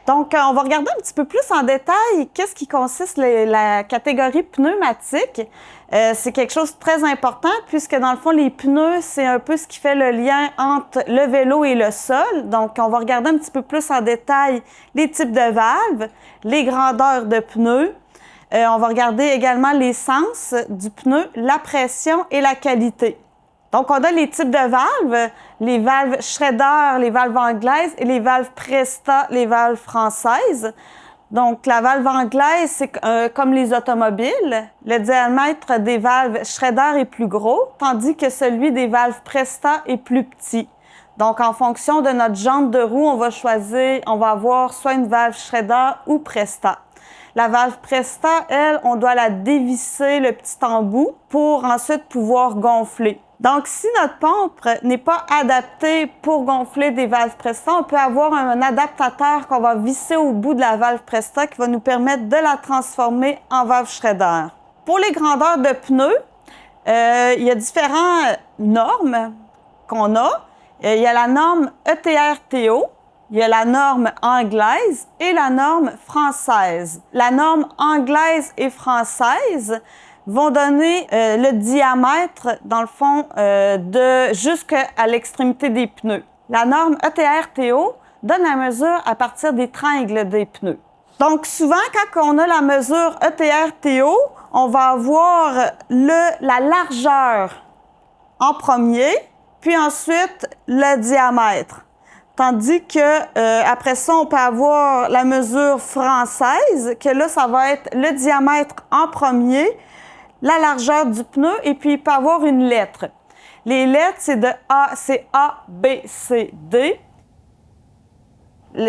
Donc, on va regarder un petit peu plus en détail qu'est-ce qui consiste la catégorie pneumatique. C'est quelque chose de très important puisque, dans le fond, les pneus, c'est un peu ce qui fait le lien entre le vélo et le sol. Donc, on va regarder un petit peu plus en détail les types de valves, les grandeurs de pneus. On va regarder également l'essence du pneu, la pression et la qualité. Donc, on a les types de valves, les valves Schrader, les valves anglaises et les valves Presta, les valves françaises. Donc, la valve anglaise, c'est comme les automobiles. Le diamètre des valves Schrader est plus gros, tandis que celui des valves Presta est plus petit. Donc, en fonction de notre jante de roue, on va avoir soit une valve Schrader ou Presta. La valve Presta, elle, on doit la dévisser le petit embout pour ensuite pouvoir gonfler. Donc, si notre pompe n'est pas adaptée pour gonfler des valves Presta, on peut avoir un adaptateur qu'on va visser au bout de la valve Presta qui va nous permettre de la transformer en valve Schrader. Pour les grandeurs de pneus, il y a différentes normes qu'on a. Il y a la norme ETR-TO, il y a la norme anglaise et la norme française. La norme anglaise et française vont donner le diamètre, dans le fond, jusqu'à l'extrémité des pneus. La norme ETR-TO donne la mesure à partir des tringles des pneus. Donc, souvent, quand on a la mesure ETR-TO, on va avoir la largeur en premier, puis ensuite le diamètre. Tandis que après ça, on peut avoir la mesure française, que là, ça va être le diamètre en premier, la largeur du pneu, et puis il peut avoir une lettre. Les lettres, c'est A, B, C, D.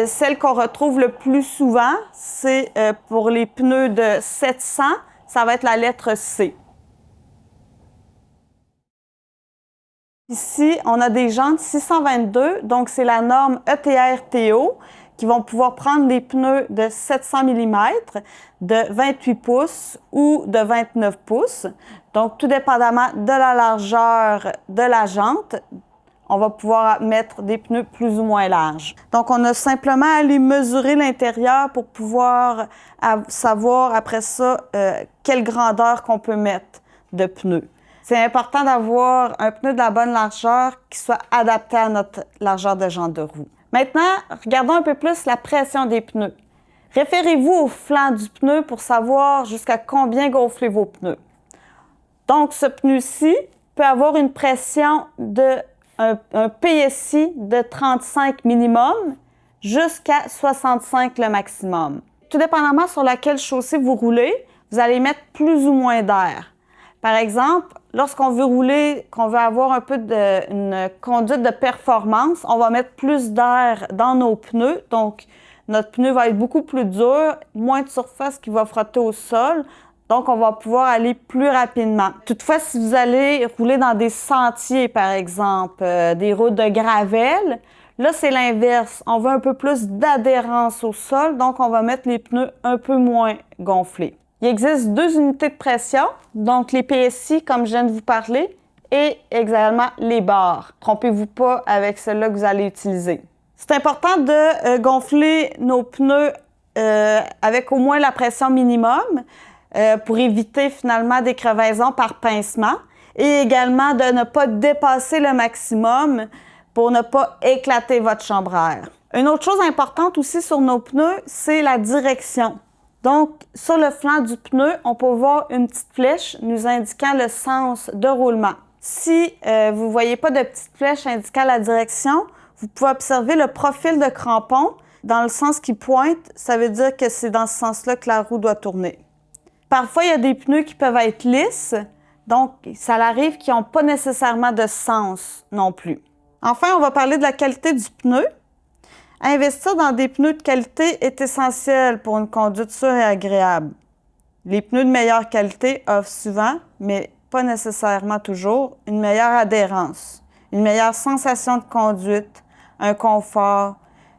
Celle qu'on retrouve le plus souvent, c'est pour les pneus de 700, ça va être la lettre C. Ici, on a des jantes 622, donc c'est la norme ETR-TO, qui vont pouvoir prendre des pneus de 700 mm, de 28 pouces ou de 29 pouces. Donc, tout dépendamment de la largeur de la jante, on va pouvoir mettre des pneus plus ou moins larges. Donc, on a simplement à aller mesurer l'intérieur pour pouvoir savoir après ça quelle grandeur qu'on peut mettre de pneus. C'est important d'avoir un pneu de la bonne largeur qui soit adapté à notre largeur de jante de roue. Maintenant, regardons un peu plus la pression des pneus. Référez-vous au flanc du pneu pour savoir jusqu'à combien gonfler vos pneus. Donc, ce pneu-ci peut avoir une pression un PSI de 35 minimum jusqu'à 65 le maximum. Tout dépendamment sur laquelle chaussée vous roulez, vous allez mettre plus ou moins d'air. Par exemple, lorsqu'on veut rouler, qu'on veut avoir un peu une conduite de performance, on va mettre plus d'air dans nos pneus. Donc, notre pneu va être beaucoup plus dur, moins de surface qui va frotter au sol. Donc, on va pouvoir aller plus rapidement. Toutefois, si vous allez rouler dans des sentiers, par exemple, des routes de gravel, là, c'est l'inverse. On veut un peu plus d'adhérence au sol, donc on va mettre les pneus un peu moins gonflés. Il existe deux unités de pression, donc les PSI, comme je viens de vous parler, et également les bars. Trompez-vous pas avec celle-là que vous allez utiliser. C'est important de gonfler nos pneus avec au moins la pression minimum pour éviter finalement des crevaisons par pincement et également de ne pas dépasser le maximum pour ne pas éclater votre chambre à air. Une autre chose importante aussi sur nos pneus, c'est la direction. Donc, sur le flanc du pneu, on peut voir une petite flèche nous indiquant le sens de roulement. Si vous ne voyez pas de petite flèche indiquant la direction, vous pouvez observer le profil de crampon. Dans le sens qui pointe, ça veut dire que c'est dans ce sens-là que la roue doit tourner. Parfois, il y a des pneus qui peuvent être lisses, donc ça arrive qu'ils n'ont pas nécessairement de sens non plus. Enfin, on va parler de la qualité du pneu. Investir dans des pneus de qualité est essentiel pour une conduite sûre et agréable. Les pneus de meilleure qualité offrent souvent, mais pas nécessairement toujours, une meilleure adhérence, une meilleure sensation de conduite, un confort,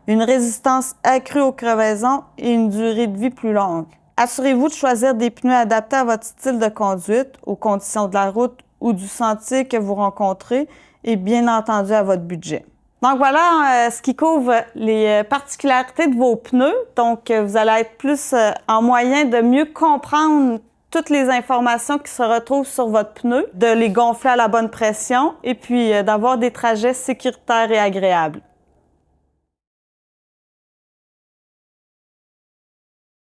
une résistance accrue aux crevaisons et une durée de vie plus longue. Assurez-vous de choisir des pneus adaptés à votre style de conduite, aux conditions de la route ou du sentier que vous rencontrez et bien entendu à votre budget. Donc voilà ce qui couvre les particularités de vos pneus. Donc vous allez être plus en moyen de mieux comprendre toutes les informations qui se retrouvent sur votre pneu, de les gonfler à la bonne pression et puis d'avoir des trajets sécuritaires et agréables.